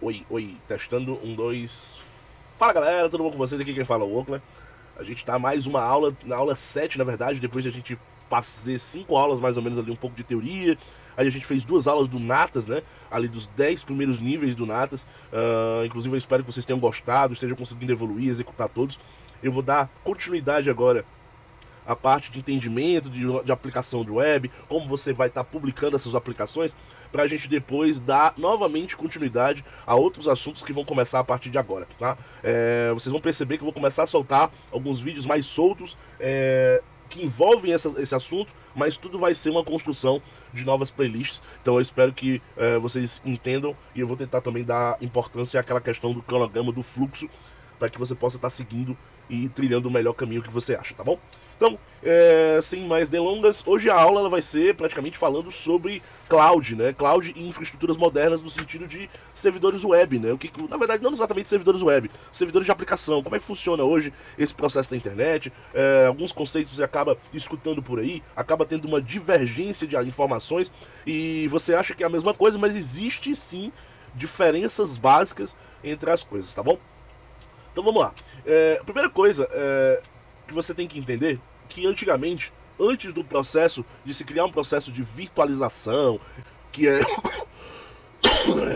Oi, testando, um, dois. Fala galera, tudo bom com vocês? Aqui quem fala é o Oakland. A gente tá mais uma aula, na aula 7 na verdade, depois de a gente fazer 5 aulas mais ou menos ali, um pouco de teoria. Aí a gente fez 2 aulas do Natas, né? Ali dos 10 primeiros níveis do Natas. Inclusive eu espero que vocês tenham gostado, estejam conseguindo evoluir, executar todos. Eu vou dar continuidade agora a parte de entendimento, de aplicação de web, como você vai estar publicando essas aplicações, para a gente depois dar novamente continuidade a outros assuntos que vão começar a partir de agora, tá? Vocês vão perceber que eu vou começar a soltar alguns vídeos mais soltos, que envolvem esse assunto, mas tudo vai ser uma construção de novas playlists. Então eu espero que vocês entendam, e eu vou tentar também dar importância àquela questão do cronograma, do fluxo, para que você possa estar seguindo e trilhando o melhor caminho que você acha, tá bom? Então, sem mais delongas, hoje a aula ela vai ser praticamente falando sobre cloud, né? Cloud e infraestruturas modernas no sentido de servidores web, né? Na verdade, não exatamente servidores web, servidores de aplicação. Como é que funciona hoje esse processo da internet? Alguns conceitos você acaba escutando por aí, acaba tendo uma divergência de informações e você acha que é a mesma coisa, mas existe sim diferenças básicas entre as coisas, tá bom? Então vamos lá. A primeira coisa que você tem que entender que antigamente, antes do processo de se criar um processo de virtualização, que é.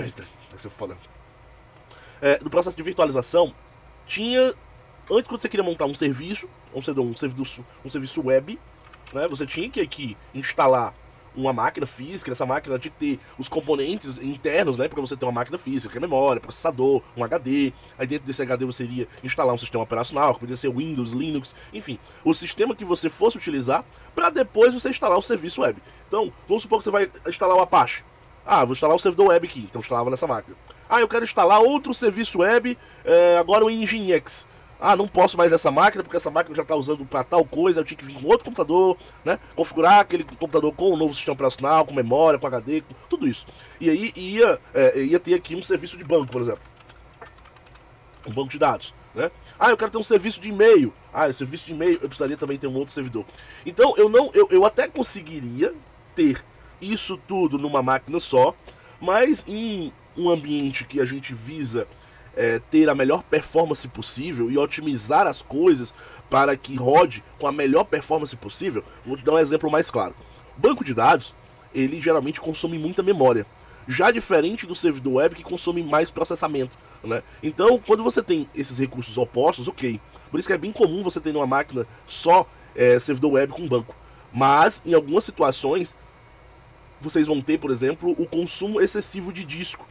Eita, vai ser foda. Do processo de virtualização, tinha. Antes, quando você queria montar um serviço, um serviço web, né, você tinha que aqui instalar uma máquina física. Essa máquina tinha que ter os componentes internos, né, para você ter uma máquina física, que é memória, processador, um HD. Aí dentro desse HD você iria instalar um sistema operacional, que podia ser Windows, Linux, enfim, o sistema que você fosse utilizar para depois você instalar o serviço web. Então, vamos supor que você vai instalar o Apache. Vou instalar o servidor web aqui, então instalava nessa máquina. Eu quero instalar outro serviço web, agora o Nginx. Não posso mais dessa máquina, porque essa máquina já está usando para tal coisa, eu tinha que vir com outro computador, né? Configurar aquele computador com um novo sistema operacional, com memória, com HD, com tudo isso. E aí ia ter aqui um serviço de banco, por exemplo. Um banco de dados, né? Eu quero ter um serviço de e-mail. O serviço de e-mail eu precisaria também ter um outro servidor. Então eu até conseguiria ter isso tudo numa máquina só, mas em um ambiente que a gente visa ter a melhor performance possível e otimizar as coisas para que rode com a melhor performance possível. Vou te dar um exemplo mais claro. O banco de dados, ele geralmente consome muita memória, já diferente do servidor web que consome mais processamento, né? Então, quando você tem esses recursos opostos, ok. Por isso que é bem comum você ter numa máquina só servidor web com banco. Mas, em algumas situações, vocês vão ter, por exemplo, o consumo excessivo de disco.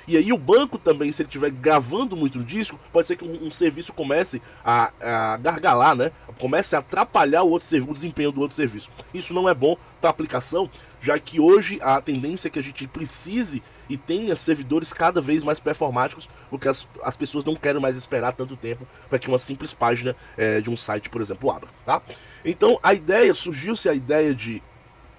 E aí o banco também, se ele estiver gravando muito no disco, pode ser que um serviço comece a gargalar, né? Comece a atrapalhar o desempenho do outro serviço. Isso não é bom para a aplicação, já que hoje a tendência é que a gente precise e tenha servidores cada vez mais performáticos, porque as pessoas não querem mais esperar tanto tempo para que uma simples página de um site, por exemplo, abra, tá? Então surgiu-se a ideia de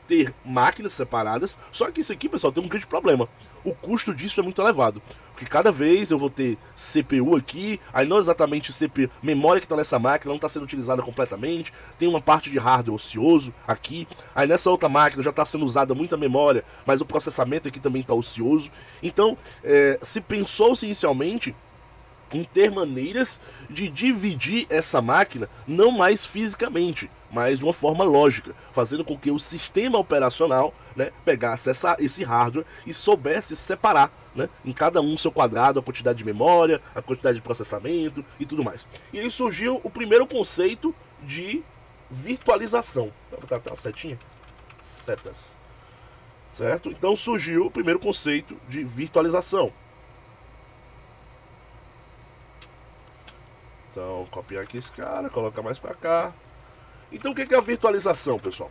ter máquinas separadas, só que isso aqui, pessoal, tem um grande problema. O custo disso é muito elevado, porque cada vez eu vou ter CPU aqui, aí não exatamente CPU, memória que está nessa máquina não está sendo utilizada completamente, tem uma parte de hardware ocioso aqui, aí nessa outra máquina já está sendo usada muita memória, mas o processamento aqui também está ocioso. Então, se pensou-se inicialmente em ter maneiras de dividir essa máquina, não mais fisicamente, mas de uma forma lógica, fazendo com que o sistema operacional, né, pegasse esse hardware e soubesse separar, né, em cada um seu quadrado a quantidade de memória, a quantidade de processamento e tudo mais. E aí surgiu o primeiro conceito de virtualização. Vou botar até uma setinha. Setas. Certo? Então surgiu o primeiro conceito de virtualização. Então, copiar aqui esse cara, colocar mais para cá. Então, o que é a virtualização, pessoal?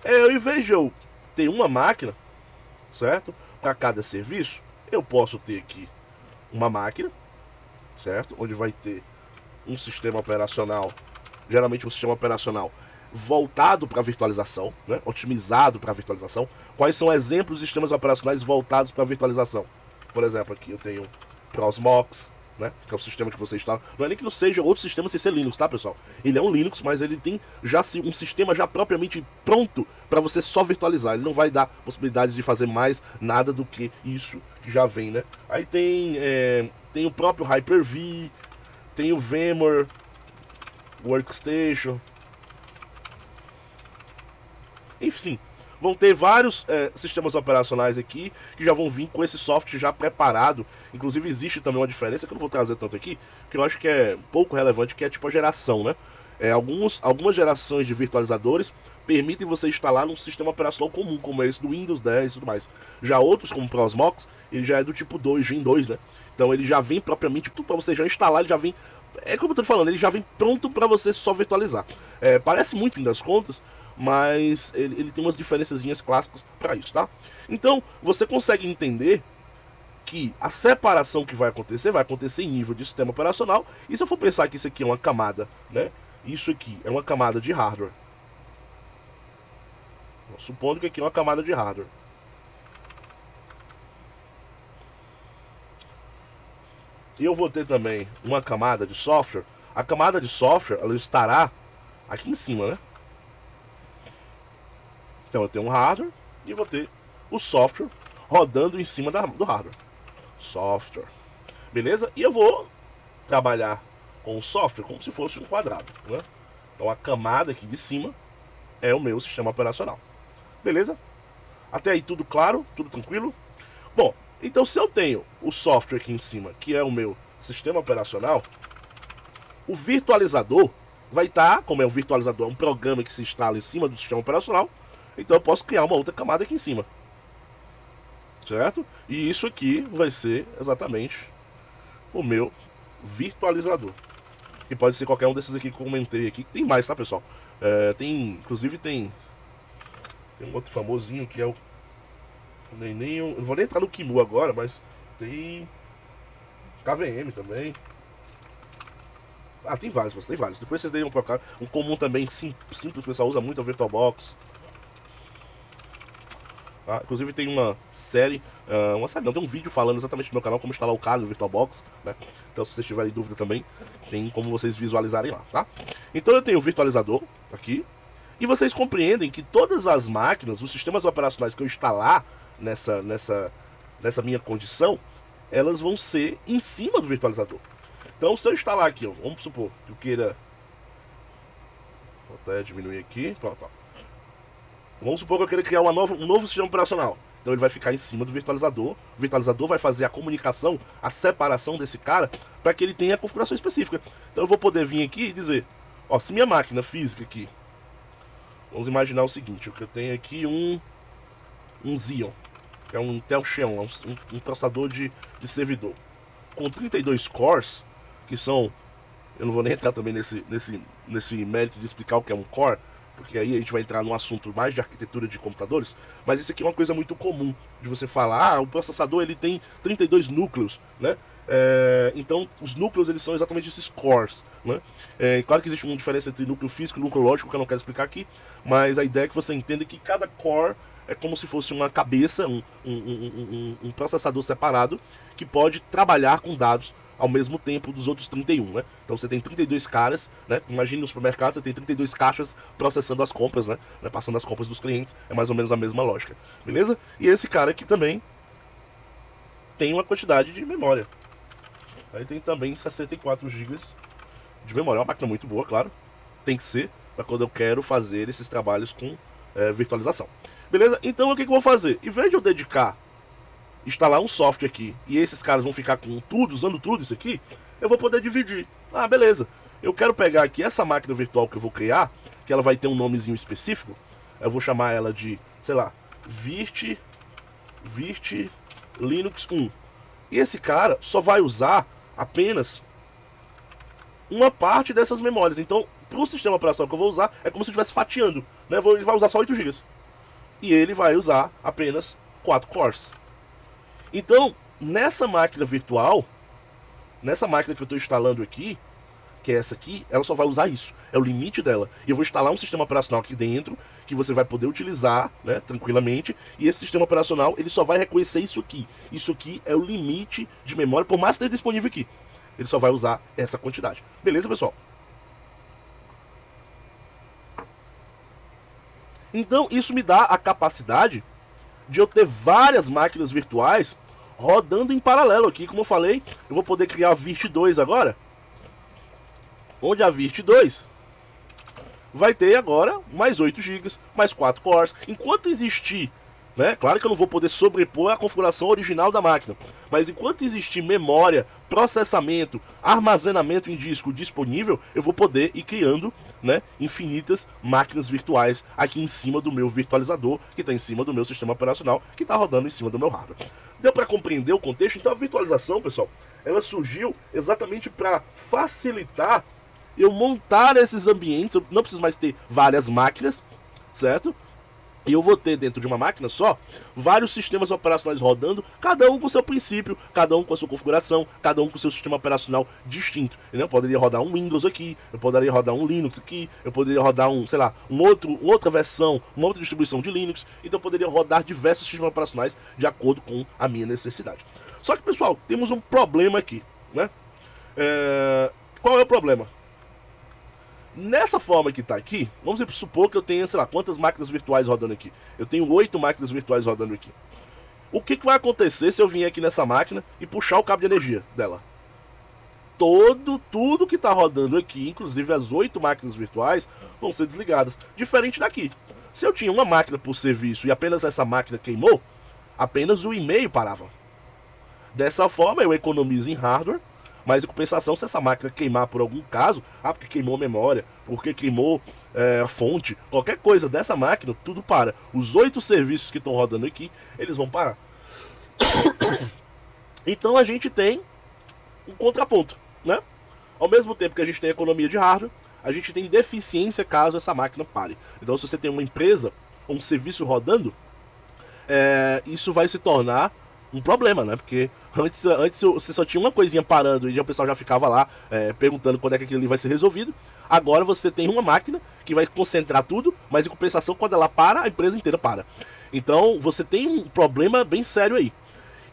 Ao invés de eu ter uma máquina, certo? Para cada serviço, eu posso ter aqui uma máquina, certo? Onde vai ter um sistema operacional, geralmente um sistema operacional voltado para a virtualização, né? Otimizado para a virtualização. Quais são exemplos de sistemas operacionais voltados para a virtualização? Por exemplo, aqui eu tenho Prosmox, né? Que é o sistema que você instala. Não é nem que não seja outro sistema sem ser Linux, tá, pessoal? Ele é um Linux, mas ele tem já um sistema já propriamente pronto para você só virtualizar. Ele não vai dar possibilidades de fazer mais nada do que isso que já vem, né? Aí tem o próprio Hyper-V, tem o VMware Workstation. Enfim, vão ter vários sistemas operacionais aqui que já vão vir com esse software já preparado. Inclusive existe também uma diferença que eu não vou trazer tanto aqui, que eu acho que é pouco relevante, que é tipo a geração, né? Algumas gerações de virtualizadores permitem você instalar num sistema operacional comum, como esse do Windows 10 e tudo mais. Já outros, como o Prosmox, ele já é do tipo 2, Gen 2, né? Então ele já vem propriamente, tudo para você já instalar, ele já vem... É como eu tô falando, ele já vem pronto para você só virtualizar. Parece muito, fim das contas, mas ele tem umas diferençazinhas clássicas para isso, tá? Então, você consegue entender que a separação que vai acontecer em nível de sistema operacional. E se eu for pensar que isso aqui é uma camada, né? Isso aqui é uma camada de hardware. Supondo que aqui é uma camada de hardware. E eu vou ter também uma camada de software. A camada de software, ela estará aqui em cima, né? Então eu tenho um hardware e vou ter o software rodando em cima do hardware. Software. Beleza? E eu vou trabalhar com o software como se fosse um quadrado, né? Então a camada aqui de cima é o meu sistema operacional. Beleza? Até aí tudo claro? Tudo tranquilo? Bom, então se eu tenho o software aqui em cima, que é o meu sistema operacional, o virtualizador vai estar, como é um virtualizador, é um programa que se instala em cima do sistema operacional, então eu posso criar uma outra camada aqui em cima. Certo? E isso aqui vai ser exatamente o meu virtualizador. E pode ser qualquer um desses aqui que eu comentei aqui. Tem mais, tá, pessoal? Inclusive tem um outro famosinho que é o... Eu não vou nem entrar no Kimu agora, mas tem KVM também. Tem vários, tem vários. Depois vocês deem um procurar. Um comum também, simples, o pessoal usa muito, é o VirtualBox. Inclusive tem uma série, tem um vídeo falando exatamente no meu canal como instalar o Kali no VirtualBox, né? Então se vocês tiverem dúvida também, tem como vocês visualizarem lá, tá? Então eu tenho o virtualizador aqui, e vocês compreendem que todas as máquinas, os sistemas operacionais que eu instalar nessa minha condição, elas vão ser em cima do virtualizador. Então se eu instalar aqui, vamos supor que eu queira... Vou até diminuir aqui, pronto, ó. Vamos supor que eu queira criar um novo sistema operacional. Então ele vai ficar em cima do virtualizador. O virtualizador vai fazer a comunicação, a separação desse cara, para que ele tenha a configuração específica. Então eu vou poder vir aqui e dizer, ó, se minha máquina física aqui, vamos imaginar o seguinte, eu tenho aqui um Xeon, que é um Intel Xeon, um processador de servidor, com 32 cores, que são, eu não vou nem entrar também nesse mérito de explicar o que é um core, porque aí a gente vai entrar num assunto mais de arquitetura de computadores, mas isso aqui é uma coisa muito comum de você falar, o processador ele tem 32 núcleos, né? Então os núcleos eles são exatamente esses cores, né? Claro que existe uma diferença entre núcleo físico e núcleo lógico, que eu não quero explicar aqui, mas a ideia é que você entenda que cada core é como se fosse uma cabeça, um processador separado, que pode trabalhar com dados ao mesmo tempo dos outros 31, né? Então você tem 32 caras, né? Imagine no supermercado, você tem 32 caixas processando as compras, né? Passando as compras dos clientes, é mais ou menos a mesma lógica, beleza? E esse cara aqui também tem uma quantidade de memória. Aí tem também 64 GB de memória, é uma máquina muito boa, claro. Tem que ser, para quando eu quero fazer esses trabalhos com virtualização. Beleza? Então o que eu vou fazer? Em vez de eu instalar um software aqui, e esses caras vão ficar com tudo, usando tudo isso aqui, eu vou poder dividir. Beleza. Eu quero pegar aqui essa máquina virtual que eu vou criar, que ela vai ter um nomezinho específico. Eu vou chamar ela de, sei lá, Virt Linux 1. E esse cara só vai usar apenas uma parte dessas memórias. Então, para o sistema operacional que eu vou usar, é como se eu estivesse fatiando, né? Ele vai usar só 8 GB. E ele vai usar apenas 4 cores. Então, nessa máquina virtual, nessa máquina que eu estou instalando aqui, que é essa aqui, ela só vai usar isso. É o limite dela. E eu vou instalar um sistema operacional aqui dentro, que você vai poder utilizar, né, tranquilamente. E esse sistema operacional, ele só vai reconhecer isso aqui. Isso aqui é o limite de memória, por mais que esteja disponível aqui. ele só vai usar essa quantidade. Beleza, pessoal? Então, isso me dá a capacidade de eu ter várias máquinas virtuais rodando em paralelo aqui. Como eu falei, eu vou poder criar a Virt2 agora, onde a Virt2 vai ter agora mais 8 GB, mais 4 cores. Enquanto existir, né, claro que eu não vou poder sobrepor a configuração original da máquina, mas enquanto existir memória, processamento, armazenamento em disco disponível, eu vou poder ir criando, né, infinitas máquinas virtuais aqui em cima do meu virtualizador, que está em cima do meu sistema operacional, que está rodando em cima do meu hardware. Deu para compreender o contexto? Então a virtualização, pessoal, ela surgiu exatamente para facilitar eu montar esses ambientes. Eu não preciso mais ter várias máquinas, certo? E eu vou ter dentro de uma máquina só vários sistemas operacionais rodando, cada um com seu princípio, cada um com a sua configuração, cada um com seu sistema operacional distinto. Eu poderia rodar um Windows aqui, eu poderia rodar um Linux aqui, eu poderia rodar sei lá, outra versão, uma outra distribuição de Linux. Então eu poderia rodar diversos sistemas operacionais de acordo com a minha necessidade. Só que, pessoal, temos um problema aqui, né? Qual é o problema? Nessa forma que está aqui, vamos supor que eu tenha, sei lá, quantas máquinas virtuais rodando aqui. Eu tenho 8 máquinas virtuais rodando aqui. O que vai acontecer se eu vier aqui nessa máquina e puxar o cabo de energia dela? Tudo que está rodando aqui, inclusive as 8 máquinas virtuais, vão ser desligadas. Diferente daqui. Se eu tinha uma máquina por serviço e apenas essa máquina queimou, apenas o e-mail parava. Dessa forma eu economizo em hardware, mas em compensação, se essa máquina queimar por algum caso, porque queimou memória, porque queimou a fonte, qualquer coisa dessa máquina, tudo para. Os 8 serviços que estão rodando aqui, eles vão parar. Então a gente tem um contraponto, né? Ao mesmo tempo que a gente tem economia de hardware, a gente tem deficiência caso essa máquina pare. Então se você tem uma empresa, um serviço rodando, isso vai se tornar um problema, né? Porque antes você só tinha uma coisinha parando e o pessoal já ficava lá perguntando quando é que aquilo ali vai ser resolvido. Agora você tem uma máquina que vai concentrar tudo, mas em compensação, quando ela para, a empresa inteira para. Então você tem um problema bem sério aí.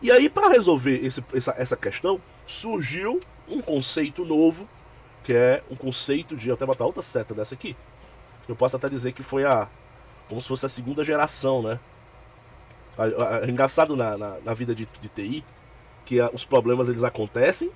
E aí, para resolver essa questão, surgiu um conceito novo, que é um conceito de... Eu até botar outra seta dessa aqui. Eu posso até dizer que foi como se fosse a segunda geração, né? Engraçado na vida de TI, que os problemas eles acontecem,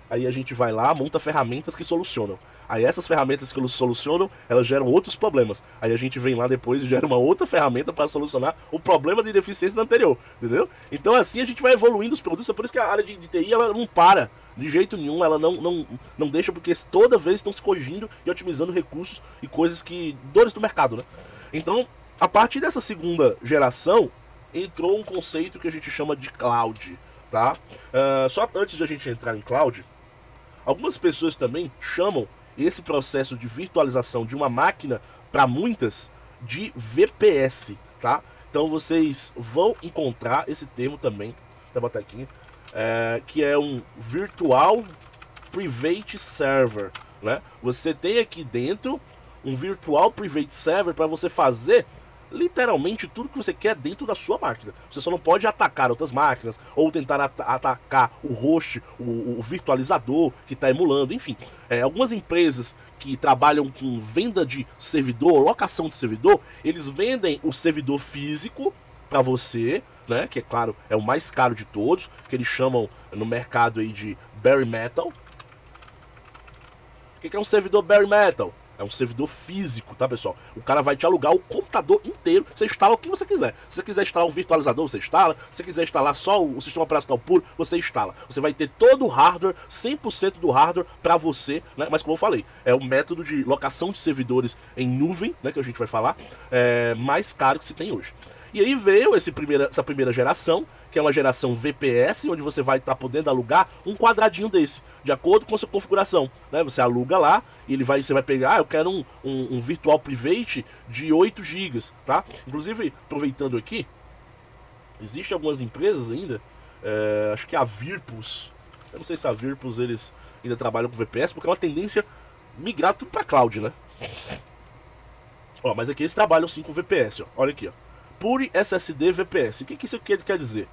aí a gente vai lá, monta ferramentas que solucionam. Aí essas ferramentas que solucionam, elas geram outros problemas. Aí a gente vem lá depois e gera uma outra ferramenta para solucionar o problema de deficiência da anterior, entendeu? Então assim a gente vai evoluindo os produtos. É por isso que a área de TI ela não para de jeito nenhum, ela não deixa, porque toda vez estão se corrigindo e otimizando recursos e coisas dores do mercado, né? Então, a partir dessa segunda geração, entrou um conceito que a gente chama de cloud, tá? Só antes de a gente entrar em cloud, algumas pessoas também chamam esse processo de virtualização de uma máquina, para muitas, de VPS, tá? Então vocês vão encontrar esse termo também, vou botar aqui, que é um Virtual Private Server, né? Você tem aqui dentro um Virtual Private Server para você fazer literalmente tudo que você quer dentro da sua máquina. Você só não pode atacar outras máquinas ou tentar atacar o host, o virtualizador que está emulando, enfim. Algumas empresas que trabalham com venda de servidor, locação de servidor, eles vendem o servidor físico para você, né? Que é claro, é o mais caro de todos, que eles chamam no mercado aí de bare metal. O que é um servidor bare metal? É um servidor físico, tá, pessoal? O cara vai te alugar o computador inteiro. Você instala o que você quiser. Se você quiser instalar um virtualizador, você instala. Se você quiser instalar só o sistema operacional puro, você instala. Você vai ter todo o hardware, 100% do hardware pra você, né? Mas como eu falei, é o método de locação de servidores em nuvem, né? Que a gente vai falar, mais caro que se tem hoje. E aí veio essa primeira geração, que é uma geração VPS, onde você vai estar podendo alugar um quadradinho desse, de acordo com a sua configuração, né? Você aluga lá e você vai pegar, eu quero um Virtual Private de 8 GB, tá? Inclusive, aproveitando aqui, existem algumas empresas ainda, acho que a Virpus, eu não sei se a Virpus eles ainda trabalham com VPS, porque é uma tendência migrar tudo para cloud, né? Ó, mas aqui eles trabalham sim com VPS, ó. Olha aqui, ó. Pure SSD VPS. O que isso quer dizer?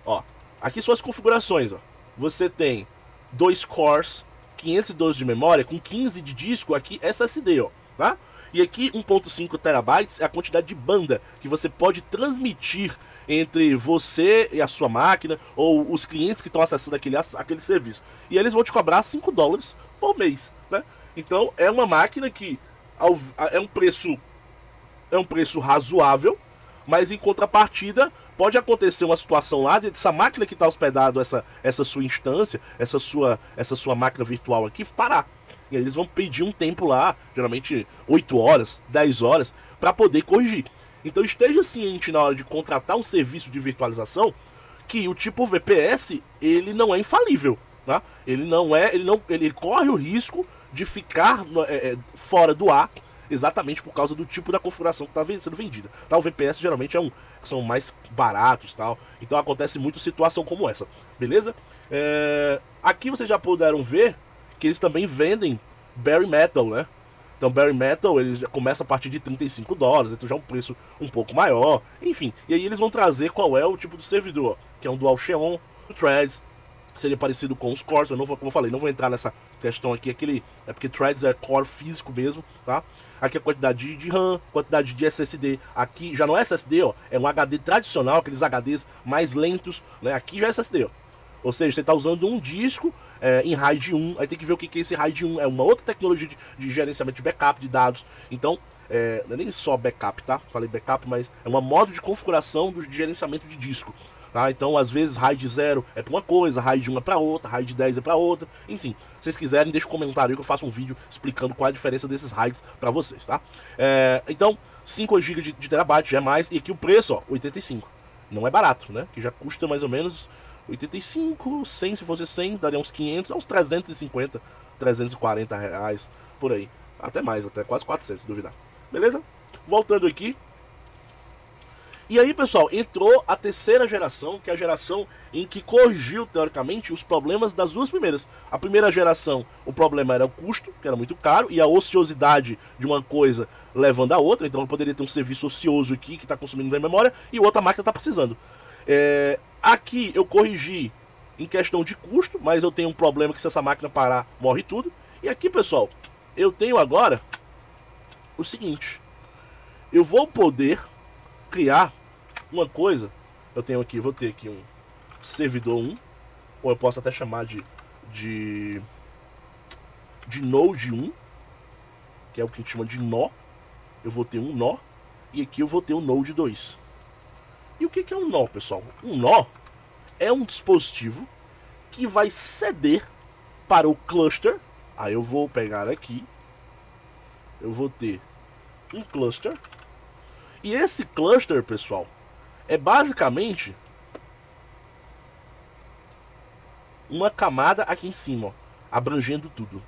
Ó, aqui são as configurações, ó. você tem 2 cores, 512 de memória, com 15 de disco aqui SSD, ó, tá? E aqui 1.5 terabytes é a quantidade de banda que você pode transmitir entre você e a sua máquina, ou os clientes que estão acessando aquele serviço. E eles vão te cobrar $5 por mês, né? Então é uma máquina que é um preço razoável, mas em contrapartida pode acontecer uma situação lá dessa máquina que está hospedado, essa sua instância, essa sua máquina virtual aqui, parar. E aí eles vão pedir um tempo lá, geralmente 8 horas, 10 horas, para poder corrigir. Então esteja ciente na hora de contratar um serviço de virtualização que o tipo VPS ele não é infalível, tá? Ele corre o risco de ficar fora do ar, exatamente por causa do tipo da configuração que está sendo vendida. Tá? O VPS geralmente são mais baratos, tal. Então acontece muito situação como essa, beleza? Aqui vocês já puderam ver que eles também vendem Bare Metal, né? Então Bare Metal ele já começa a partir de $35, então já é um preço um pouco maior, enfim. E aí eles vão trazer qual é o tipo do servidor, que é um Dual Xeon, o Threads, seria parecido com os cores. Eu não vou, como eu falei, não vou entrar nessa questão aqui, é porque Threads é core físico mesmo, tá? Aqui a quantidade de RAM, quantidade de SSD, aqui já não é SSD, ó, é um HD tradicional, aqueles HDs mais lentos, né? Aqui já é SSD, ó. Ou seja, você está usando um disco em RAID 1, aí tem que ver o que é esse RAID 1, é uma outra tecnologia de gerenciamento de backup de dados. Então, não é nem só backup, tá? Falei backup, mas é um modo de configuração de gerenciamento de disco. Tá? Então, às vezes, RAID 0 é para uma coisa, RAID 1 é para outra, RAID 10 é para outra, enfim. Se vocês quiserem, deixa um comentário aí que eu faço um vídeo explicando qual é a diferença desses RAIDs para vocês, tá? Então, 5 GB de terabyte já é mais, e aqui o preço, ó, 85. Não é barato, né? Que já custa mais ou menos 85, 100, se fosse 100, daria uns 500, uns 350, 340 reais, por aí. Até mais, até quase 400, se duvidar. Beleza? Voltando aqui. E aí, pessoal, entrou a terceira geração, que é a geração em que corrigiu, teoricamente, os problemas das duas primeiras. A primeira geração, o problema era o custo, que era muito caro, e a ociosidade de uma coisa levando a outra. Então, poderia ter um serviço ocioso aqui, que está consumindo bem memória, e outra máquina está precisando. Aqui eu corrigi em questão de custo, mas eu tenho um problema que se essa máquina parar, morre tudo. E aqui, pessoal, eu tenho agora o seguinte. Eu vou poder criar uma coisa. Vou ter aqui um servidor 1, ou eu posso até chamar de Node 1, que é o que a gente chama de nó. Eu vou ter um nó, e aqui eu vou ter um Node 2. E o que é um nó, pessoal? Um nó é um dispositivo que vai ceder para o cluster. Aí eu vou pegar aqui, eu vou ter um cluster. E esse cluster, pessoal, é basicamente uma camada aqui em cima, ó, abrangendo tudo.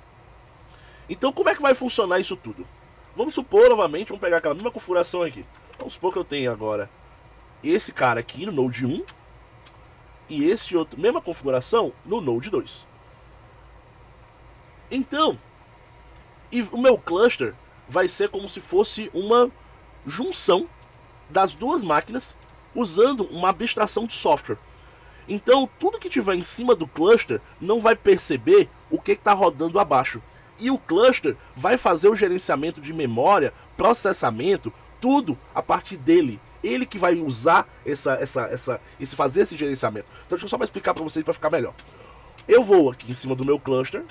Então como é que vai funcionar isso tudo? Vamos supor, novamente, vamos pegar aquela mesma configuração aqui. Vamos supor que eu tenho agora esse cara aqui no Node 1 e esse outro, mesma configuração, no Node 2. Então, o meu cluster vai ser como se fosse uma junção das duas máquinas usando uma abstração de software. Então, tudo que tiver em cima do cluster não vai perceber o que está rodando abaixo. E o cluster vai fazer o gerenciamento de memória, processamento, tudo a partir dele. Ele que vai usar fazer esse gerenciamento. Então deixa eu só explicar para vocês para ficar melhor. Eu vou aqui em cima do meu cluster,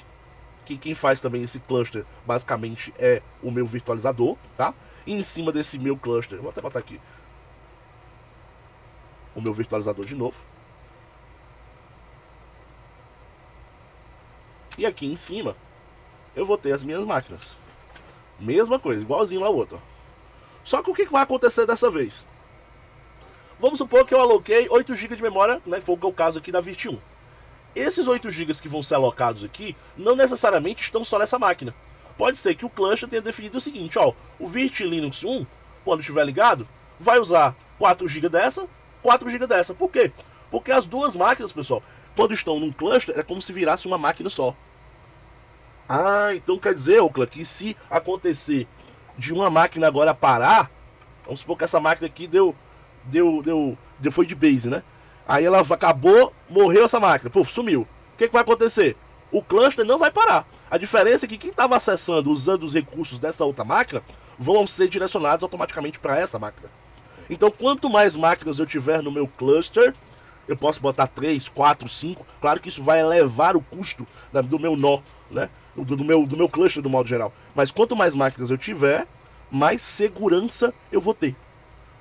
que quem faz também esse cluster basicamente é o meu virtualizador, tá? E em cima desse meu cluster, vou até botar aqui o meu virtualizador de novo. E aqui em cima eu vou ter as minhas máquinas. Mesma coisa, igualzinho lá outra. Só que o que vai acontecer dessa vez? Vamos supor que eu aloquei 8 GB de memória, né, que foi o caso aqui da VIRT1. Esses 8 GB que vão ser alocados aqui, não necessariamente estão só nessa máquina. Pode ser que o cluster tenha definido o seguinte, ó, o Virt Linux 1, quando estiver ligado, vai usar 4 GB dessa, 4 GB dessa. Por quê? Porque as duas máquinas, pessoal, quando estão num cluster, é como se virasse uma máquina só. Ah, então quer dizer, Ocla, que se acontecer de uma máquina agora parar, vamos supor que essa máquina aqui foi de base, né? Aí ela acabou, morreu essa máquina, puf, sumiu. o que vai acontecer? O cluster não vai parar. A diferença é que quem estava acessando usando os recursos dessa outra máquina vão ser direcionados automaticamente para essa máquina. Então, quanto mais máquinas eu tiver no meu cluster, eu posso botar 3, 4, 5. Claro que isso vai elevar o custo do meu nó, né? Do meu cluster do modo geral. Mas quanto mais máquinas eu tiver, mais segurança eu vou ter,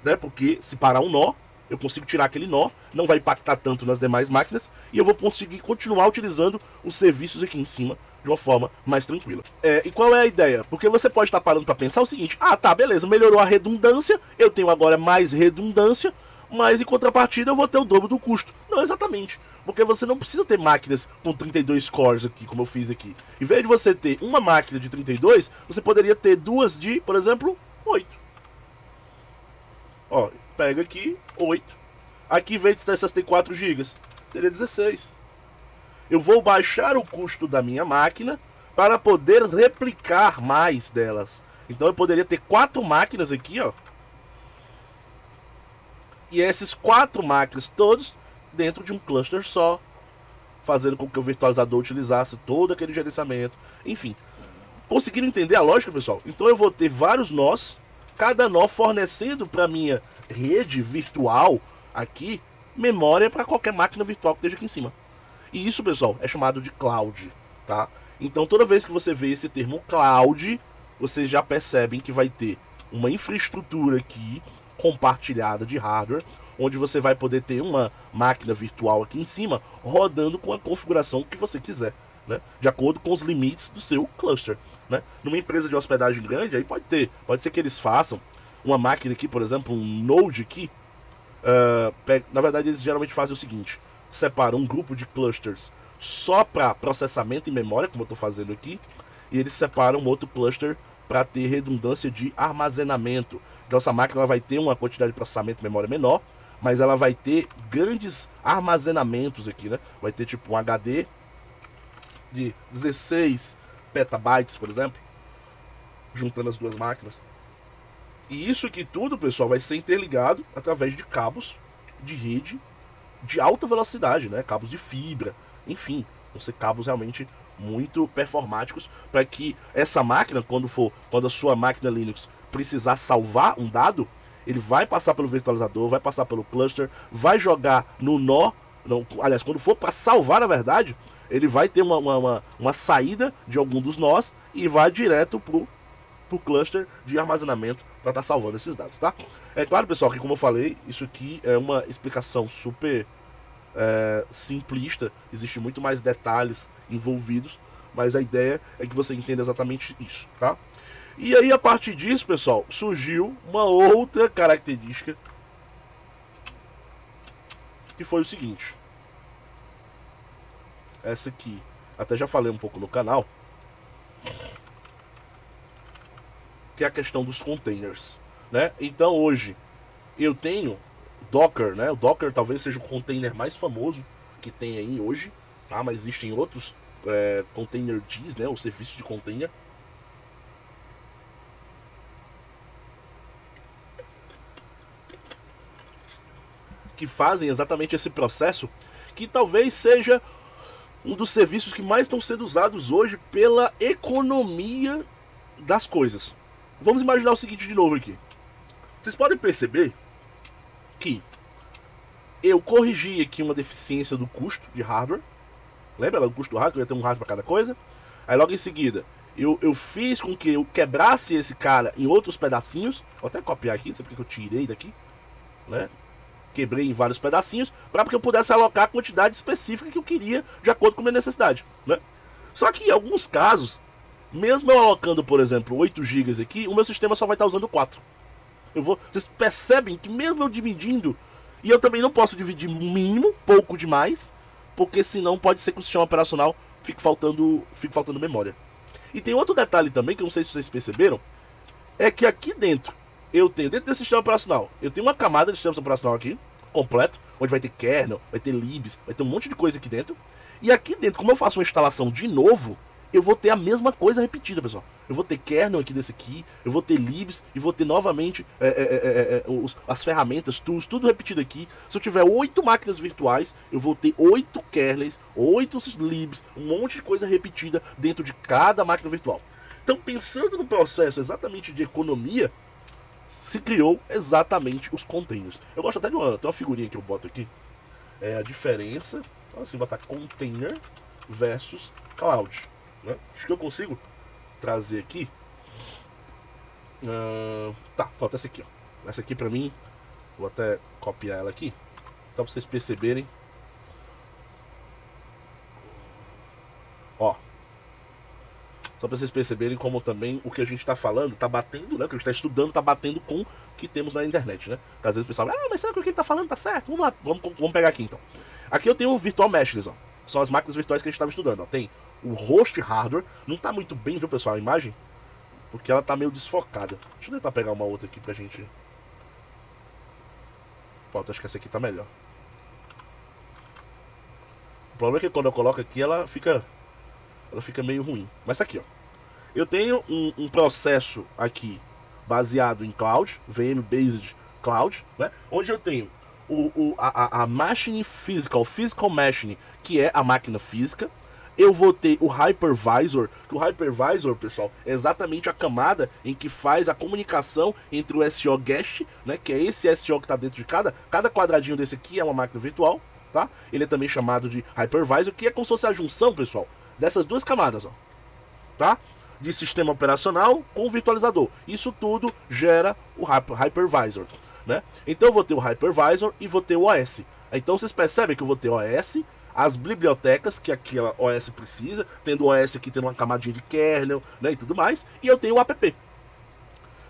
né? Porque se parar um nó, eu consigo tirar aquele nó, não vai impactar tanto nas demais máquinas e eu vou conseguir continuar utilizando os serviços aqui em cima de uma forma mais tranquila. E qual é a ideia? Porque você pode estar parando para pensar o seguinte: ah, tá, beleza, melhorou a redundância, eu tenho agora mais redundância, mas em contrapartida eu vou ter o dobro do custo. Não, exatamente. Porque você não precisa ter máquinas com 32 cores aqui, como eu fiz aqui. Em vez de você ter uma máquina de 32, você poderia ter duas de, por exemplo, 8. Ó, pega aqui, 8. Aqui, em vez de ter 64 GB, teria 16. Eu vou baixar o custo da minha máquina para poder replicar mais delas. Então eu poderia ter 4 máquinas aqui, ó. E esses 4 máquinas todos dentro de um cluster só, fazendo com que o virtualizador utilizasse todo aquele gerenciamento. Enfim, conseguiram entender a lógica, pessoal? Então eu vou ter vários nós, cada nó fornecendo para minha rede virtual aqui memória para qualquer máquina virtual que esteja aqui em cima. E isso, pessoal, é chamado de cloud, tá? Então toda vez que você vê esse termo cloud, vocês já percebem que vai ter uma infraestrutura aqui compartilhada de hardware, onde você vai poder ter uma máquina virtual aqui em cima rodando com a configuração que você quiser, né? De acordo com os limites do seu cluster, né? Numa empresa de hospedagem grande, aí pode ser que eles façam uma máquina aqui, por exemplo, um node aqui. Na verdade, eles geralmente fazem o seguinte: separam um grupo de clusters só para processamento e memória, como eu estou fazendo aqui, e eles separam um outro cluster para ter redundância de armazenamento. Então essa máquina ela vai ter uma quantidade de processamento e memória menor, mas ela vai ter grandes armazenamentos aqui, né? Vai ter tipo um HD de 16 petabytes, por exemplo, juntando as duas máquinas. E isso aqui tudo, pessoal, vai ser interligado através de cabos de rede de alta velocidade, né? Cabos de fibra, enfim, vão ser cabos realmente muito performáticos para que essa máquina, quando a sua máquina Linux precisar salvar um dado, ele vai passar pelo virtualizador, vai passar pelo cluster, vai jogar no nó, não, aliás, quando for para salvar, na verdade, ele vai ter uma saída de algum dos nós e vai direto pro cluster de armazenamento para estar salvando esses dados, tá? É claro, pessoal, que como eu falei, isso aqui é uma explicação super simplista, existe muito mais detalhes envolvidos, mas a ideia é que você entenda exatamente isso, tá? E aí, a partir disso, pessoal, surgiu uma outra característica, que foi o seguinte. Essa aqui, até já falei um pouco no canal, que é a questão dos containers, né? Então hoje eu tenho Docker, né? O Docker talvez seja o container mais famoso que tem aí hoje, tá? Mas existem outros containers, né? O serviço de container. Que fazem exatamente esse processo, que talvez seja um dos serviços que mais estão sendo usados hoje pela economia das coisas. Vamos imaginar o seguinte de novo aqui. Vocês podem perceber que eu corrigi aqui uma deficiência do custo de hardware. Lembra o custo do hardware? Eu ia ter um hardware para cada coisa. Aí logo em seguida eu fiz com que eu quebrasse esse cara em outros pedacinhos. Vou até copiar aqui, não sei porque eu tirei daqui, né? Quebrei em vários pedacinhos para que eu pudesse alocar a quantidade específica que eu queria de acordo com a minha necessidade, né? Só que em alguns casos, mesmo eu alocando, por exemplo, 8 GB aqui, o meu sistema só vai estar usando 4. Vocês percebem que mesmo eu dividindo, e eu também não posso dividir mínimo, pouco demais, porque senão pode ser que o sistema operacional fique faltando memória. E tem outro detalhe também, que eu não sei se vocês perceberam, é que aqui dentro dentro desse sistema operacional, eu tenho uma camada de sistema operacional aqui, completo, onde vai ter kernel, vai ter libs, vai ter um monte de coisa aqui dentro. E aqui dentro, como eu faço uma instalação de novo, eu vou ter a mesma coisa repetida, pessoal. Eu vou ter kernel aqui desse aqui, eu vou ter libs, e vou ter novamente as ferramentas, tools, tudo repetido aqui. Se eu tiver 8 máquinas virtuais, eu vou ter 8 kernels, 8 libs, um monte de coisa repetida dentro de cada máquina virtual. Então, pensando no processo exatamente de economia, se criou exatamente os containers. Eu gosto até de uma figurinha que eu boto aqui. É a diferença, assim, botar container versus cloud, né? Acho que eu consigo trazer aqui. Tá, falta essa aqui, ó. Essa aqui pra mim, vou até copiar ela aqui, então pra vocês perceberem. Ó, só pra vocês perceberem como também o que a gente tá falando tá batendo, né? O que a gente tá estudando tá batendo com o que temos na internet, né? Porque às vezes o pessoal, mas será que o que ele tá falando tá certo? Vamos lá, vamos pegar aqui então. Aqui eu tenho o Virtual Meshes, ó. São as máquinas virtuais que a gente estava estudando, ó. Tem o host hardware, não tá muito bem, viu, pessoal, a imagem? Porque ela tá meio desfocada. Deixa eu tentar pegar uma outra aqui pra gente... Pronto, acho que essa aqui tá melhor. O problema é que quando eu coloco aqui, ela fica meio ruim. Mas tá aqui, ó. Eu tenho um processo aqui baseado em cloud, VM-based cloud, né? Onde eu tenho a machine physical machine, que é a máquina física. Eu vou ter o hypervisor, que o hypervisor, pessoal, é exatamente a camada em que faz a comunicação entre o SO guest, né, que é esse SO que está dentro de cada quadradinho desse aqui é uma máquina virtual, tá? Ele é também chamado de hypervisor, que é como se fosse a junção, pessoal, dessas duas camadas, ó, tá? De sistema operacional com virtualizador. Isso tudo gera o hypervisor, né? Então eu vou ter o hypervisor e vou ter o OS. Então vocês percebem que eu vou ter OS, as bibliotecas que aquela OS precisa, tendo o OS aqui tendo uma camadinha de kernel, né, e tudo mais, e eu tenho o app.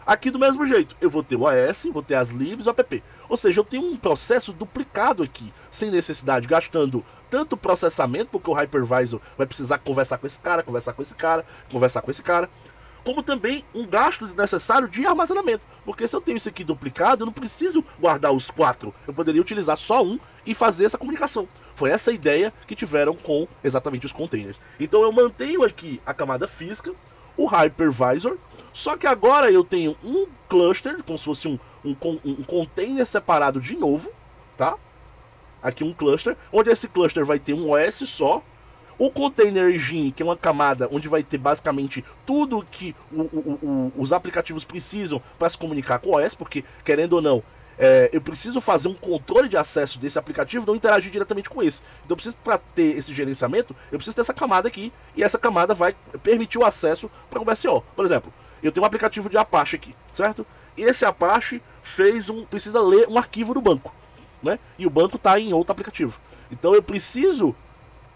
Aqui do mesmo jeito, eu vou ter o OS, vou ter as libs e o app. Ou seja, eu tenho um processo duplicado aqui, sem necessidade, gastando tanto processamento, porque o hypervisor vai precisar conversar com esse cara, conversar com esse cara, conversar com esse cara, como também um gasto desnecessário de armazenamento. Porque se eu tenho isso aqui duplicado, eu não preciso guardar os 4. Eu poderia utilizar só um e fazer essa comunicação. Foi essa a ideia que tiveram com exatamente os containers. Então eu mantenho aqui a camada física, o hypervisor, só que agora eu tenho um cluster, como se fosse um container separado de novo, tá? Aqui um cluster, onde esse cluster vai ter um OS só, o Container Engine, que é uma camada onde vai ter basicamente tudo que os aplicativos precisam para se comunicar com o OS, porque, querendo ou não, eu preciso fazer um controle de acesso desse aplicativo, não interagir diretamente com esse. Então eu preciso, para ter esse gerenciamento, eu preciso ter essa camada aqui, e essa camada vai permitir o acesso para o SO. Por exemplo, eu tenho um aplicativo de Apache aqui, certo? Esse Apache precisa ler um arquivo do banco, né? E o banco está em outro aplicativo. Então eu preciso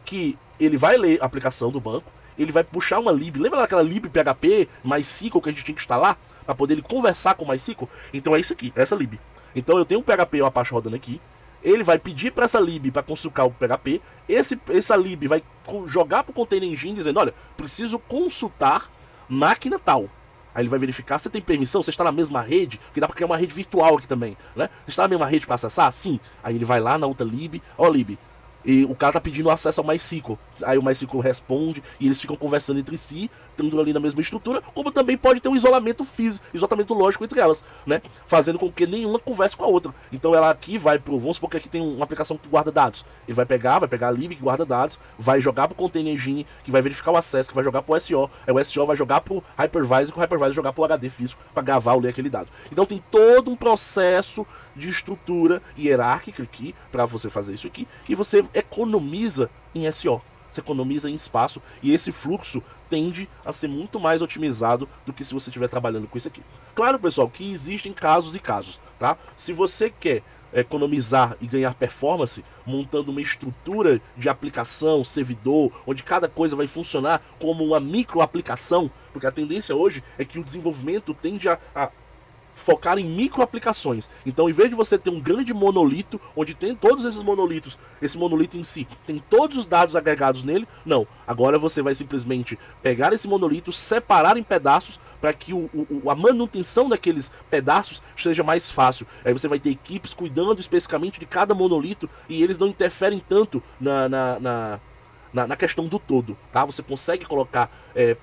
que ele vai ler a aplicação do banco, ele vai puxar uma lib, lembra daquela lib PHP, MySQL que a gente tinha que instalar para poder ele conversar com o MySQL? Então é isso aqui, essa lib. Então eu tenho um PHP e um Apache rodando aqui, ele vai pedir para essa lib para consultar o PHP, essa lib vai jogar para o Container Engine dizendo, olha, preciso consultar máquina tal. Aí ele vai verificar se tem permissão, você está na mesma rede, porque dá para criar uma rede virtual aqui também, né? Você está na mesma rede para acessar? Sim. Aí ele vai lá na outra lib, ó lib, e o cara tá pedindo acesso ao MySQL. Aí o MySQL responde e eles ficam conversando entre si, estando ali na mesma estrutura, como também pode ter um isolamento físico, isolamento lógico entre elas, né? Fazendo com que nenhuma converse com a outra. Então ela aqui vai pro, vamos supor que aqui tem uma aplicação que guarda dados. Ele vai pegar a lib que guarda dados, vai jogar pro Container Engine, que vai verificar o acesso, que vai jogar pro SO. Aí o SO vai jogar pro hypervisor, que o hypervisor vai jogar pro HD físico para gravar ou ler aquele dado. Então tem todo um processo de estrutura hierárquica aqui para você fazer isso aqui, e você economiza em SO, você economiza em espaço, e esse fluxo tende a ser muito mais otimizado do que se você estiver trabalhando com isso aqui. Claro, pessoal, que existem casos e casos, tá? Se você quer economizar e ganhar performance montando uma estrutura de aplicação, servidor, onde cada coisa vai funcionar como uma micro aplicação, porque a tendência hoje é que o desenvolvimento tende a focar em micro aplicações. Então, em vez de você ter um grande monolito, onde tem todos esses monolitos, esse monolito em si tem todos os dados agregados nele, não. Agora você vai simplesmente pegar esse monolito, separar em pedaços, para que a manutenção daqueles pedaços seja mais fácil. Aí você vai ter equipes cuidando especificamente de cada monolito, e eles não interferem tanto na questão do todo, tá? Você consegue colocar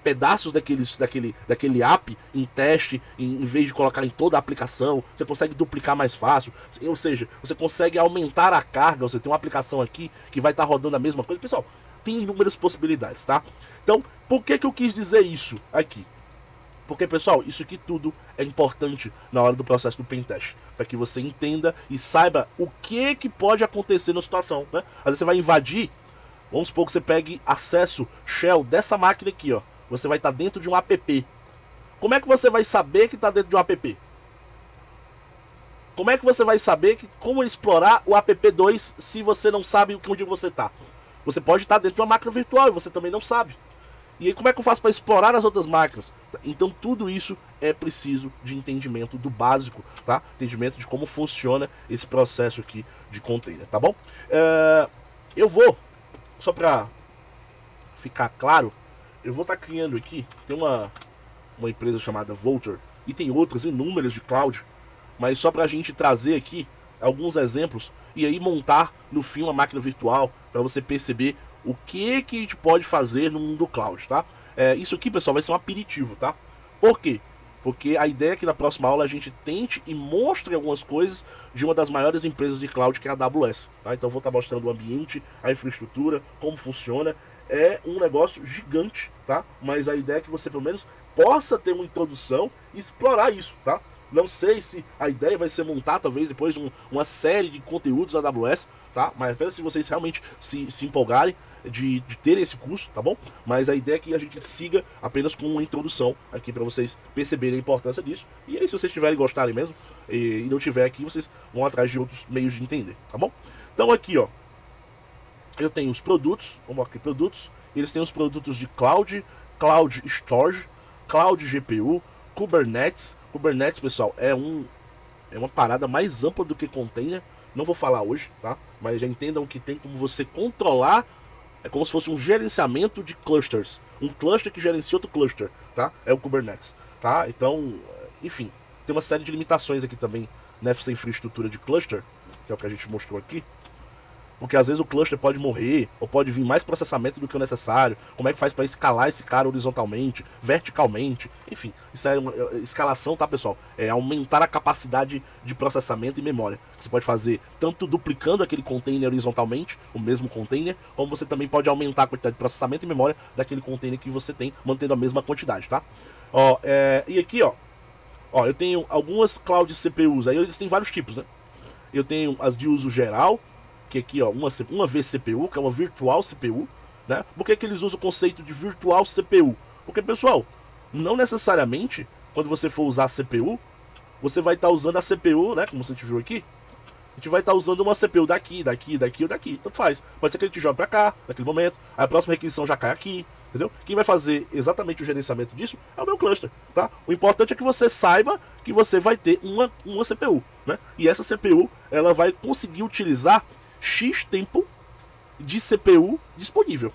pedaços daquele app em teste, em vez de colocar em toda a aplicação. Você consegue duplicar mais fácil, ou seja, você consegue aumentar a carga. Você tem uma aplicação aqui que vai estar rodando a mesma coisa. Pessoal, tem inúmeras possibilidades, tá? Então, por que eu quis dizer isso aqui? Porque, pessoal, isso aqui tudo é importante na hora do processo do pentest, para que você entenda e saiba o que pode acontecer na situação, né? Às vezes você vai invadir, vamos supor que você pegue acesso shell dessa máquina aqui, ó. Você vai estar dentro de um app. Como é que você vai saber que está dentro de um app? Como é que você vai saber como explorar o app2 se você não sabe onde você está? Você pode estar dentro de uma máquina virtual e você também não sabe. E aí como é que eu faço para explorar as outras máquinas? Então tudo isso é preciso de entendimento do básico, tá? Entendimento de como funciona esse processo aqui de container, tá bom? Eu vou, só para ficar claro, eu vou estar criando aqui, tem uma empresa chamada Vultr, e tem outras inúmeras de cloud, mas só para a gente trazer aqui alguns exemplos e aí montar no fim uma máquina virtual para você perceber o que a gente pode fazer no mundo cloud, tá? Isso aqui, pessoal, vai ser um aperitivo, tá? Por quê? Porque a ideia é que na próxima aula a gente tente e mostre algumas coisas de uma das maiores empresas de cloud, que é a AWS, tá? Então vou estar mostrando o ambiente, a infraestrutura, como funciona. É um negócio gigante, tá? Mas a ideia é que você pelo menos possa ter uma introdução e explorar isso, tá? Não sei se a ideia vai ser montar talvez depois uma série de conteúdos da AWS, tá? Mas apenas se vocês realmente se empolgarem de ter esse curso, tá bom? Mas a ideia é que a gente siga apenas com uma introdução aqui para vocês perceberem a importância disso. E aí, se vocês tiverem gostarem mesmo e não tiver aqui, vocês vão atrás de outros meios de entender, tá bom? Então aqui, ó, eu tenho os produtos, vamos aqui, produtos. Eles têm os produtos de Cloud Storage, Cloud GPU, Kubernetes. Kubernetes, pessoal, é uma parada mais ampla do que container. Não vou falar hoje, tá? Mas já entendam que tem como você controlar. É como se fosse um gerenciamento de clusters. Um cluster que gerencia outro cluster, tá? É o Kubernetes, tá? Então, enfim, tem uma série de limitações aqui também nessa infraestrutura de cluster, que é o que a gente mostrou aqui. Porque às vezes o cluster pode morrer, ou pode vir mais processamento do que o necessário. Como é que faz para escalar esse cara horizontalmente, verticalmente? Enfim, isso é uma escalação, tá, pessoal? É aumentar a capacidade de processamento e memória. Você pode fazer tanto duplicando aquele container horizontalmente, o mesmo container, como você também pode aumentar a quantidade de processamento e memória daquele container que você tem, mantendo a mesma quantidade, tá? Ó, e aqui, ó, eu tenho algumas cloud CPUs, aí eles têm vários tipos, né? Eu tenho as de uso geral, que aqui, ó, uma vCPU, que é uma virtual CPU, né? Por que eles usam o conceito de virtual CPU? Porque, pessoal, não necessariamente, quando você for usar a CPU, você vai estar usando a CPU, né? Como você viu aqui, a gente vai estar usando uma CPU daqui ou daqui, tanto faz. Pode ser que ele te jogue pra cá, naquele momento, aí a próxima requisição já cai aqui, entendeu? Quem vai fazer exatamente o gerenciamento disso é o meu cluster, tá? O importante é que você saiba que você vai ter uma CPU, né? E essa CPU, ela vai conseguir utilizar X tempo de CPU disponível,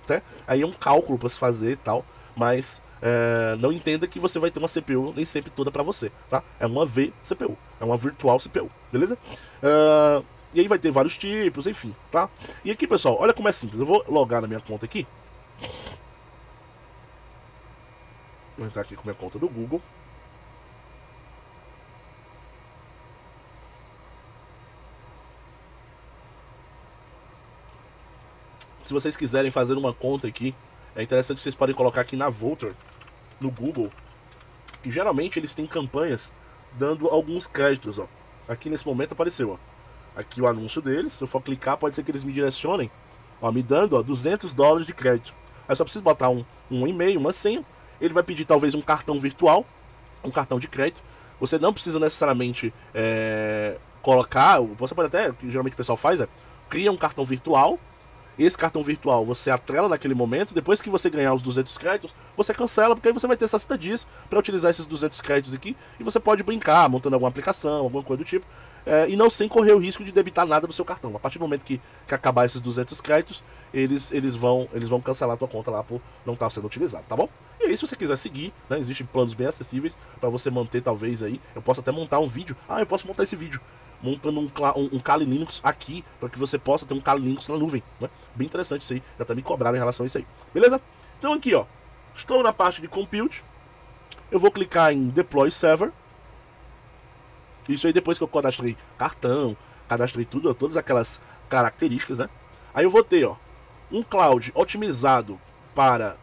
tá? Aí é um cálculo para se fazer e tal, mas não entenda que você vai ter uma CPU nem sempre toda para você, tá? É uma vCPU, é uma virtual CPU, beleza? E aí vai ter vários tipos, enfim, tá? E aqui, pessoal, olha como é simples. Eu vou logar na minha conta aqui. Vou entrar aqui com a minha conta do Google. Se vocês quiserem fazer uma conta aqui, é interessante que vocês podem colocar aqui na Vultr, no Google, que geralmente eles têm campanhas dando alguns créditos, ó. Aqui nesse momento apareceu, ó, aqui o anúncio deles. Se eu for clicar, pode ser que eles me direcionem, ó, me dando, ó, $200 de crédito. Aí só preciso botar um e-mail, uma senha. Ele vai pedir talvez um cartão virtual, um cartão de crédito. Você não precisa necessariamente colocar, você pode até, que geralmente o pessoal faz, cria um cartão virtual. Esse cartão virtual você atrela naquele momento. Depois que você ganhar os 200 créditos, você cancela, porque aí você vai ter 60 dias para utilizar esses 200 créditos aqui. E você pode brincar, montando alguma aplicação, alguma coisa do tipo, e não sem correr o risco de debitar nada do seu cartão. A partir do momento que acabar esses 200 créditos, eles vão cancelar a tua conta lá por não estar sendo utilizado, tá bom? E aí, se você quiser seguir, né, existem planos bem acessíveis para você manter, talvez aí. Eu posso até montar um vídeo. Eu posso montar esse vídeo montando um Kali Linux aqui, para que você possa ter um Kali Linux na nuvem, né? Bem interessante isso aí, já tá me cobrado em relação a isso aí, beleza? Então aqui, ó, estou na parte de Compute, eu vou clicar em Deploy Server. Isso aí depois que eu cadastrei cartão, cadastrei tudo, todas aquelas características, né? Aí eu vou ter, ó, um cloud otimizado para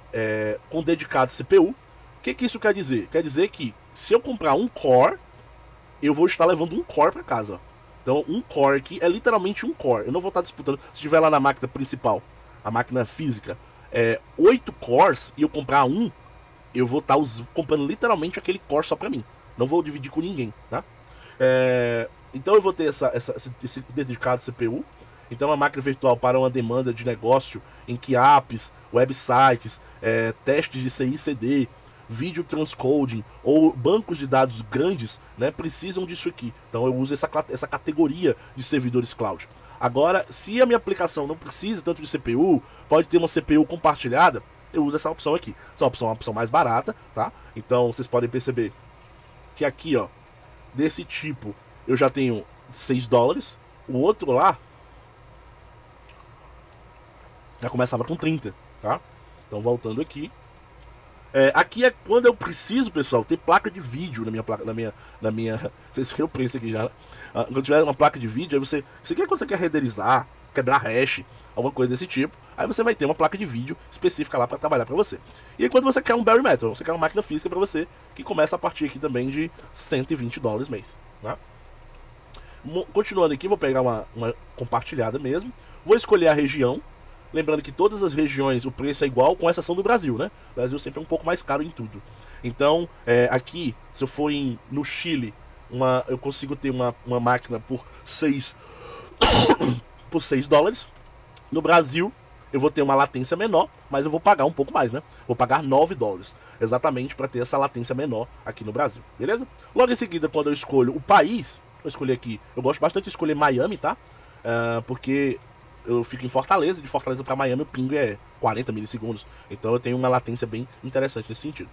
com dedicado CPU. O que isso quer dizer? Quer dizer que se eu comprar um core, eu vou estar levando um core para casa. Então um core aqui é literalmente um core. Eu não vou estar disputando. Se estiver lá na máquina principal, a máquina física, 8 cores e eu comprar um, eu vou estar comprando literalmente aquele core só para mim. Não vou dividir com ninguém, tá? Então eu vou ter esse dedicado CPU. Então é uma máquina virtual para uma demanda de negócio em que apps, websites, testes de CI/CD, vídeo transcoding ou bancos de dados grandes, né, precisam disso aqui. Então eu uso essa categoria de servidores cloud. Agora, se a minha aplicação não precisa tanto de CPU, pode ter uma CPU compartilhada, eu uso essa opção aqui. Essa opção é uma opção mais barata, tá? Então vocês podem perceber que aqui, ó, desse tipo, eu já tenho $6. O outro lá já começava com 30, tá? Então voltando aqui, aqui é quando eu preciso, pessoal, ter placa de vídeo na minha placa, na minha vocês viram o preço aqui já, né? Quando tiver uma placa de vídeo, aí você quer quando você quer renderizar, quebrar hash, alguma coisa desse tipo, aí você vai ter uma placa de vídeo específica lá para trabalhar para você. E aí quando você quer um bare metal, você quer uma máquina física para você, que começa a partir aqui também de $120 mês, tá? Continuando aqui, vou pegar uma compartilhada mesmo, vou escolher a região. Lembrando que todas as regiões o preço é igual, com exceção do Brasil, né? O Brasil sempre é um pouco mais caro em tudo. Então, aqui, se eu for no Chile, eu consigo ter uma máquina por $6. No Brasil, eu vou ter uma latência menor, mas eu vou pagar um pouco mais, né? Vou pagar $9, exatamente para ter essa latência menor aqui no Brasil, beleza? Logo em seguida, quando eu escolho o país, eu escolhi aqui, eu gosto bastante de escolher Miami, tá? Porque eu fico em Fortaleza, de Fortaleza para Miami o ping é 40 milissegundos, então eu tenho uma latência bem interessante nesse sentido.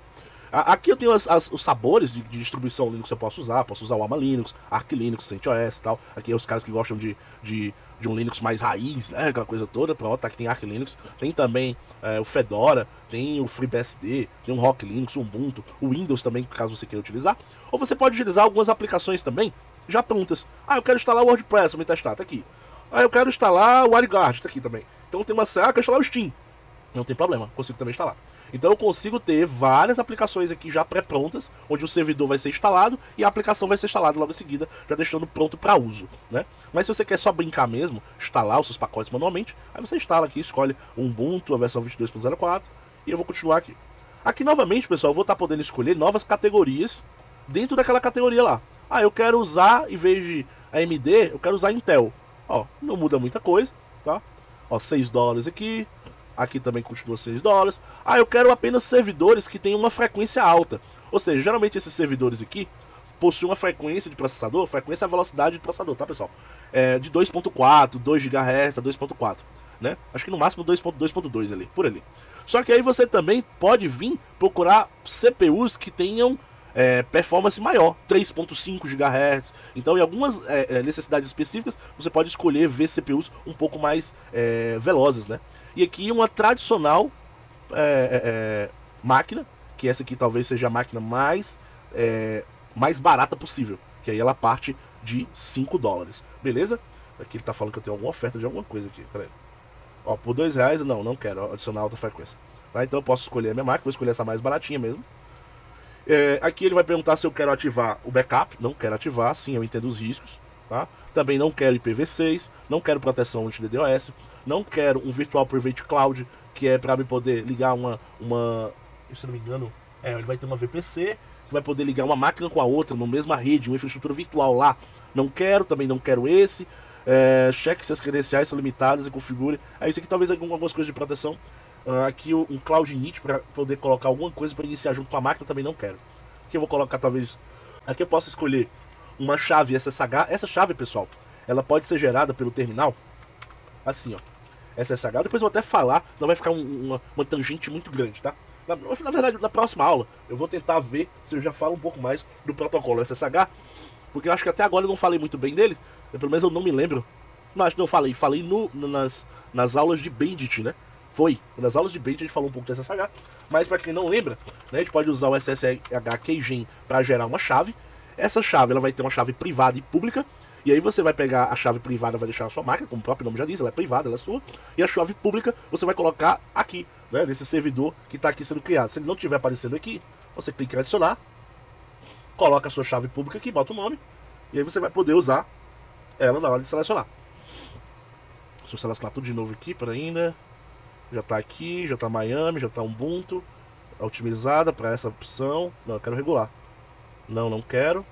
Aqui eu tenho os sabores de distribuição Linux que eu posso usar o Alma Linux, Arch Linux, CentOS e tal. Aqui é os caras que gostam de um Linux mais raiz, né, aquela coisa toda. Pronto, aqui tem Arch Linux, tem também o Fedora, tem o FreeBSD, tem o Rock Linux, o Ubuntu, o Windows também, caso você queira utilizar. Ou você pode utilizar algumas aplicações também já prontas. Eu quero instalar o WordPress, vou me testar, tá aqui. Eu quero instalar o WireGuard, tá aqui também. Então tem uma série, quero instalar o Steam. Não tem problema, consigo também instalar. Então eu consigo ter várias aplicações aqui já pré-prontas, onde o servidor vai ser instalado e a aplicação vai ser instalada logo em seguida, já deixando pronto para uso, né? Mas se você quer só brincar mesmo, instalar os seus pacotes manualmente, aí você instala aqui, escolhe o Ubuntu, a versão 22.04, e eu vou continuar aqui. Aqui novamente, pessoal, eu vou estar podendo escolher novas categorias dentro daquela categoria lá. Eu quero usar, em vez de AMD, eu quero usar Intel. Não muda muita coisa, tá? $6 aqui. Aqui também continua $6. Eu quero apenas servidores que tenham uma frequência alta. Ou seja, geralmente esses servidores aqui possuem uma frequência de processador, frequência e velocidade de processador, tá, pessoal? De 2.4, 2 GHz a 2.4, né? Acho que no máximo 2.2 ali, por ali. Só que aí você também pode vir procurar CPUs que tenham performance maior, 3.5 GHz. Então, em algumas necessidades específicas, você pode escolher ver CPUs um pouco mais velozes, né? E aqui uma tradicional máquina, que essa aqui talvez seja a máquina mais barata possível, que aí ela parte de $5, beleza? Aqui ele tá falando que eu tenho alguma oferta de alguma coisa aqui, peraí. Por R$2, não quero adicionar alta frequência, tá? Então eu posso escolher a minha máquina, vou escolher essa mais baratinha mesmo. Aqui ele vai perguntar se eu quero ativar o backup. Não quero ativar, sim, eu entendo os riscos, tá? Também não quero IPv6, não quero proteção anti-DDoS, não quero um Virtual Private Cloud, que é para me poder ligar se não me engano, ele vai ter uma VPC, que vai poder ligar uma máquina com a outra, na mesma rede, uma infraestrutura virtual lá. Não quero, também não quero esse. Cheque se as credenciais são limitadas e configure. Isso aqui talvez algumas coisas de proteção. Aqui um Cloud Init para poder colocar alguma coisa para iniciar junto com a máquina, também não quero. Aqui eu vou colocar talvez... Aqui eu posso escolher uma chave SSH. Essa chave, pessoal, ela pode ser gerada pelo terminal. Assim, ó. SSH. Depois eu vou até falar, não vai ficar uma tangente muito grande, tá? Na verdade, na próxima aula, eu vou tentar ver se eu já falo um pouco mais do protocolo SSH. porque eu acho que até agora eu não falei muito bem dele, pelo menos eu não me lembro. Não, acho que não falei nas aulas de Bandit, né? Foi, nas aulas de Bandit a gente falou um pouco de SSH, mas pra quem não lembra, né, a gente pode usar o SSH Keygen para gerar uma chave. Essa chave ela vai ter uma chave privada e pública, e aí você vai pegar a chave privada, vai deixar na sua máquina, como o próprio nome já diz, ela é privada, ela é sua, e a chave pública você vai colocar aqui, né, nesse servidor que está aqui sendo criado. Se ele não estiver aparecendo aqui, você clica em adicionar, coloca a sua chave pública aqui, bota o nome, e aí você vai poder usar ela na hora de selecionar. Deixa eu selecionar tudo de novo aqui, para ainda. Já está aqui, já está Miami, já está Ubuntu, otimizada para essa opção. Não, eu quero regular. Não, não quero.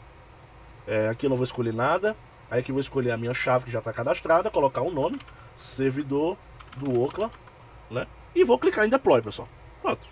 Aqui eu não vou escolher nada. Aí aqui eu vou escolher a minha chave que já está cadastrada, colocar um nome, servidor do Okla, né? E vou clicar em deploy, pessoal. Pronto.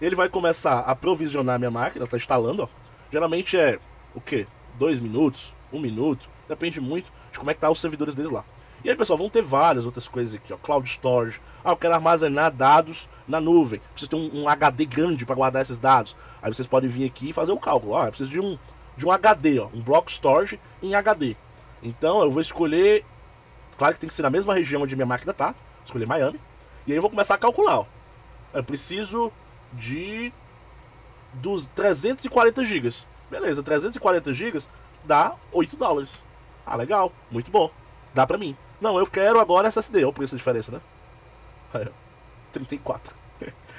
Ele vai começar a provisionar a minha máquina, está instalando, ó. Geralmente é o quê? 2 minutos, 1 minuto, depende muito de como é que tá os servidores deles lá. E aí, pessoal, vão ter várias outras coisas aqui, ó. Cloud Storage. Eu quero armazenar dados na nuvem. Preciso ter um HD grande para guardar esses dados. Aí vocês podem vir aqui e fazer o cálculo. Eu preciso de um HD, ó, um Block Storage em HD. Então eu vou escolher, claro que tem que ser na mesma região onde minha máquina tá. Escolher Miami. E aí eu vou começar a calcular, ó. Eu preciso dos 340 GB. Beleza, 340 GB dá $8. Ah, legal, muito bom. Dá pra mim. Não, eu quero agora SSD. Olha o preço da diferença, né? 34.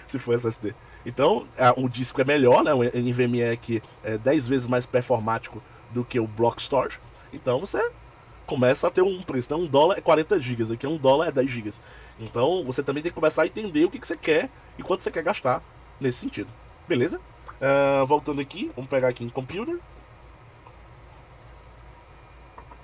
Se for SSD. Então, o disco é melhor, né? O NVMe aqui é 10 vezes mais performático do que o Block Storage. Então você começa a ter um preço, né? $1 é 40 GB, aqui $1 é 10 GB. Então você também tem que começar a entender o que você quer e quanto você quer gastar nesse sentido. Beleza? Voltando aqui, vamos pegar aqui em Computer.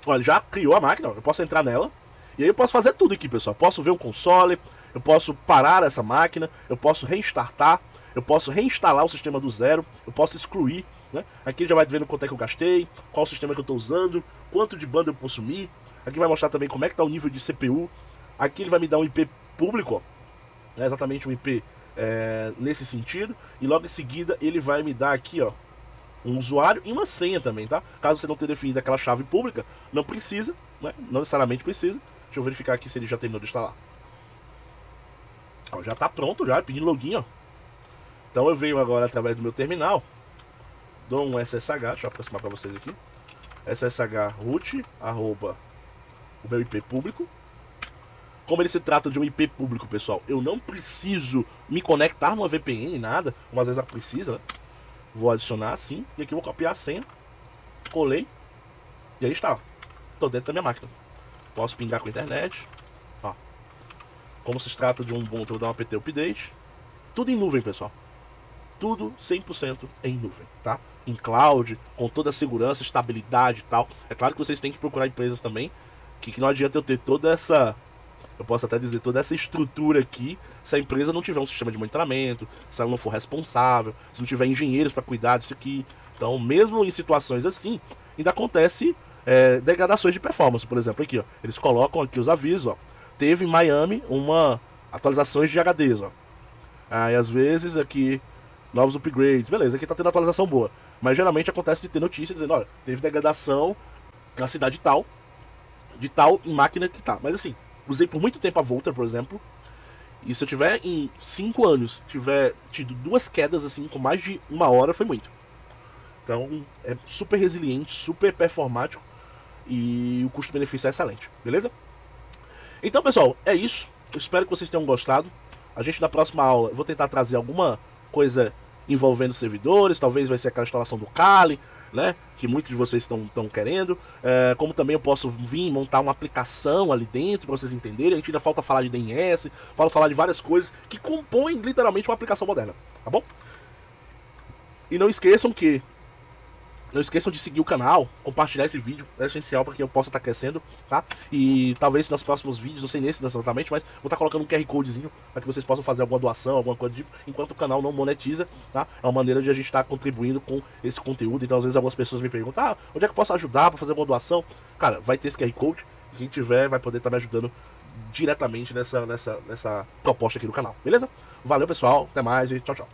Olha, já criou a máquina, ó, eu posso entrar nela. E aí eu posso fazer tudo aqui, pessoal. Eu posso ver um console, eu posso parar essa máquina, eu posso reinstartar, eu posso reinstalar o sistema do zero, eu posso excluir, né? Aqui já vai vendo quanto é que eu gastei, qual o sistema que eu estou usando, quanto de banda eu consumi. Aqui vai mostrar também como é que está o nível de CPU. Aqui ele vai me dar um IP público, ó, exatamente um IP nesse sentido. E logo em seguida ele vai me dar aqui, ó, um usuário e uma senha também, tá? Caso você não tenha definido aquela chave pública, não precisa, né? Não necessariamente precisa. Deixa eu verificar aqui se ele já terminou de instalar. Ó, já tá pronto, já pedindo login, ó. Então eu venho agora através do meu terminal, dou um SSH, deixa eu aproximar para vocês aqui. SSH root, arroba o meu IP público. Como ele se trata de um IP público, pessoal, eu não preciso me conectar numa VPN, nada. Às vezes precisa, né? Vou adicionar assim, e aqui eu vou copiar a senha. Colei. E aí está. Tô dentro da minha máquina. Posso pingar com a internet. Ó. Como se trata de um Ubuntu, eu vou dar um apt update. Tudo em nuvem, pessoal. Tudo 100% em nuvem, tá? Em cloud, com toda a segurança, estabilidade e tal. É claro que vocês têm que procurar empresas também, que não adianta eu ter toda essa... Eu posso até dizer, toda essa estrutura aqui, se a empresa não tiver um sistema de monitoramento, se ela não for responsável, se não tiver engenheiros para cuidar disso aqui. Então, mesmo em situações assim, ainda acontece degradações de performance. Por exemplo, aqui, ó, eles colocam aqui os avisos, ó. Teve em Miami uma atualizações de HDs, ó. Aí, às vezes, aqui, novos upgrades. Beleza, aqui tá tendo atualização boa. Mas, geralmente, acontece de ter notícia dizendo, olha, teve degradação na cidade tal, de tal em máquina que tá. Mas, assim, usei por muito tempo a Volta, por exemplo. E se eu tiver em 5 anos, tiver tido 2 quedas assim, com mais de 1 hora, foi muito. Então é super resiliente, super performático. E o custo-benefício é excelente, beleza? Então, pessoal, é isso. Eu espero que vocês tenham gostado. A gente na próxima aula, eu vou tentar trazer alguma coisa envolvendo servidores. Talvez vai ser aquela instalação do Kali, né, que muitos de vocês estão querendo. Como também eu posso vir montar uma aplicação ali dentro para vocês entenderem. A gente ainda falta falar de DNS, falta falar de várias coisas que compõem literalmente uma aplicação moderna, tá bom? E não esqueçam de seguir o canal, compartilhar esse vídeo, é essencial para que eu possa estar crescendo, tá? E talvez nos próximos vídeos, não sei nesse exatamente, mas vou estar colocando um QR Codezinho para que vocês possam fazer alguma doação, alguma coisa do tipo, enquanto o canal não monetiza, tá? É uma maneira de a gente estar contribuindo com esse conteúdo. Então às vezes algumas pessoas me perguntam, onde é que eu posso ajudar para fazer alguma doação? Cara, vai ter esse QR Code, quem tiver vai poder estar me ajudando diretamente nessa proposta aqui do canal, beleza? Valeu, pessoal, até mais e tchau, tchau.